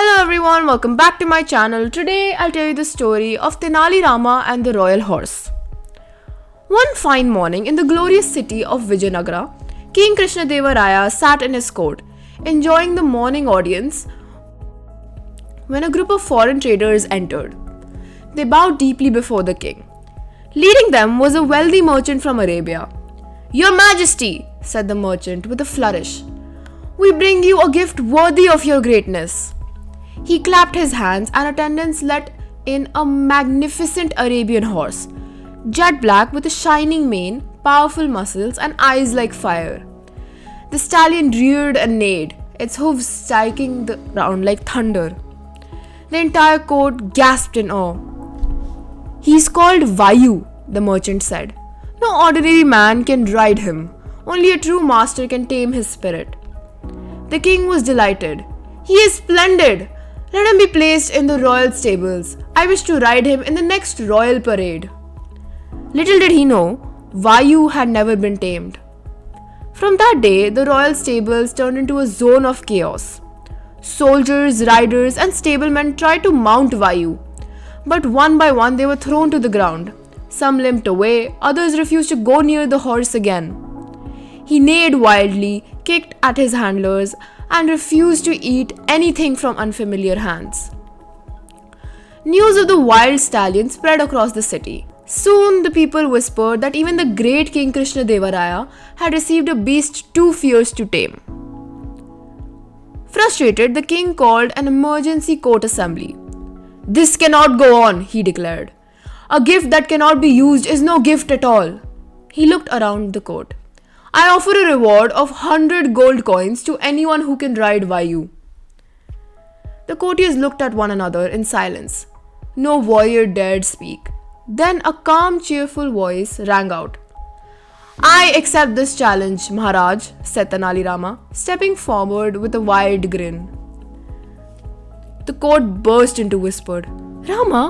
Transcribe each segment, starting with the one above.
Hello everyone, welcome back to my channel. Today I'll tell you the story of Tenali Rama and the royal horse. One fine morning in the glorious city of Vijayanagara, King Krishnadeva Raya sat in his court, enjoying the morning audience when a group of foreign traders entered. They bowed deeply before the king. Leading them was a wealthy merchant from Arabia. "Your Majesty," said the merchant with a flourish, "we bring you a gift worthy of your greatness." He clapped his hands and attendants let in a magnificent Arabian horse, jet black with a shining mane, powerful muscles, and eyes like fire. The stallion reared and neighed, its hooves striking the ground like thunder. The entire court gasped in awe. "He's called Vayu," the merchant said. "No ordinary man can ride him. Only a true master can tame his spirit." The king was delighted. "He is splendid. Let him be placed in the royal stables. I wish to ride him in the next royal parade." Little did he know, Vayu had never been tamed. From that day, the royal stables turned into a zone of chaos. Soldiers, riders, and stablemen tried to mount Vayu, but one by one they were thrown to the ground. Some limped away, others refused to go near the horse again. He neighed wildly, kicked at his handlers, and refused to eat anything from unfamiliar hands. News of the wild stallion spread across the city. Soon the people whispered that even the great King Krishnadeva Raya had received a beast too fierce to tame. Frustrated, the king called an emergency court assembly. "This cannot go on," he declared. "A gift that cannot be used is no gift at all." He looked around the court. "I offer a reward of 100 gold coins to anyone who can ride Vayu." The courtiers looked at one another in silence. No warrior dared speak. Then a calm, cheerful voice rang out. "I accept this challenge, Maharaj," said Tenali Rama, stepping forward with a wide grin. The court burst into whispered. "Rama,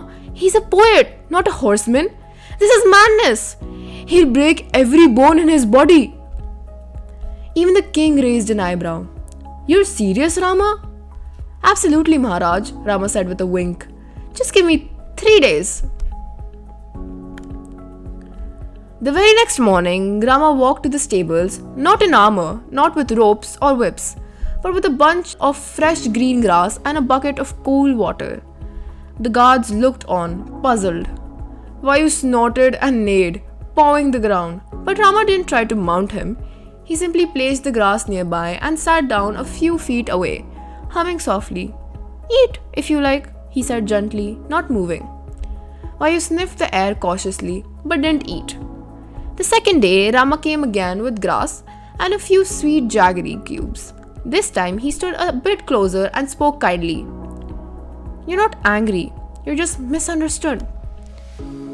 he's a poet, not a horseman. This is madness. He'll break every bone in his body." Even the king raised an eyebrow. "You're serious, Rama?" "Absolutely, Maharaj," Rama said with a wink. "Just give me 3 days." The very next morning, Rama walked to the stables, not in armor, not with ropes or whips, but with a bunch of fresh green grass and a bucket of cool water. The guards looked on, puzzled. Vayu snorted and neighed, pawing the ground, but Rama didn't try to mount him. He simply placed the grass nearby and sat down a few feet away, humming softly. "Eat, if you like," he said gently, not moving. Vayu sniffed the air cautiously, but didn't eat. The second day, Rama came again with grass and a few sweet jaggery cubes. This time, he stood a bit closer and spoke kindly. "You're not angry, you're just misunderstood."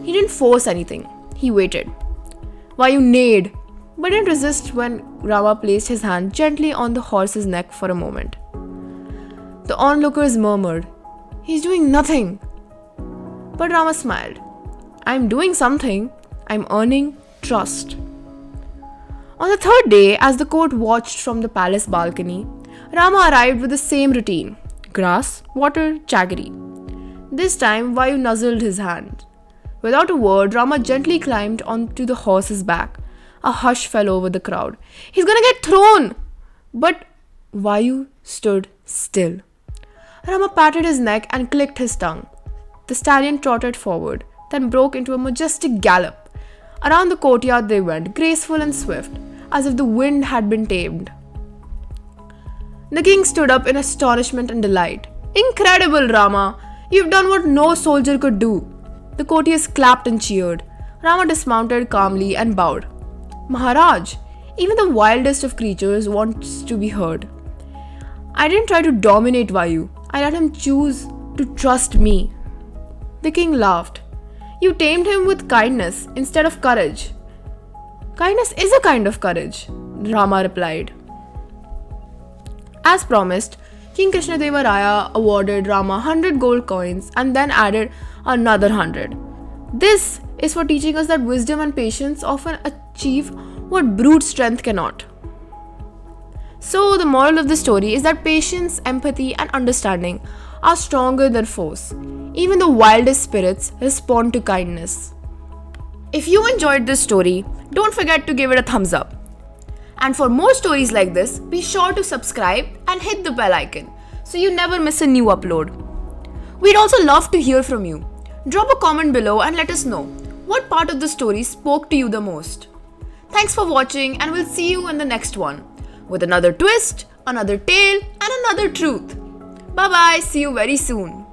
He didn't force anything. He waited. Vayu neighed, but didn't resist when Rama placed his hand gently on the horse's neck for a moment. The onlookers murmured, "He's doing nothing." But Rama smiled. "I'm doing something. I'm earning trust." On the third day, as the court watched from the palace balcony, Rama arrived with the same routine: grass, water, jaggery. This time, Vayu nuzzled his hand. Without a word, Rama gently climbed onto the horse's back. A hush fell over the crowd. "He's gonna get thrown!" But Vayu stood still. Rama patted his neck and clicked his tongue. The stallion trotted forward, then broke into a majestic gallop. Around the courtyard they went, graceful and swift, as if the wind had been tamed. The king stood up in astonishment and delight. "Incredible, Rama! You've done what no soldier could do." The courtiers clapped and cheered. Rama dismounted calmly and bowed. "Maharaj, even the wildest of creatures wants to be heard. I didn't try to dominate Vayu. I let him choose to trust me." The king laughed. "You tamed him with kindness instead of courage." "Kindness is a kind of courage," Rama replied. As promised, King Krishnadeva Raya awarded Rama 100 gold coins and then added another 100. This is for teaching us that wisdom and patience often achieve what brute strength cannot. So, the moral of the story is that patience, empathy, and understanding are stronger than force. Even the wildest spirits respond to kindness. If you enjoyed this story, don't forget to give it a thumbs up. And for more stories like this, be sure to subscribe and hit the bell icon so you never miss a new upload. We'd also love to hear from you. Drop a comment below and let us know what part of the story spoke to you the most. Thanks for watching, and we'll see you in the next one with another twist, another tale, and another truth. Bye bye, see you very soon.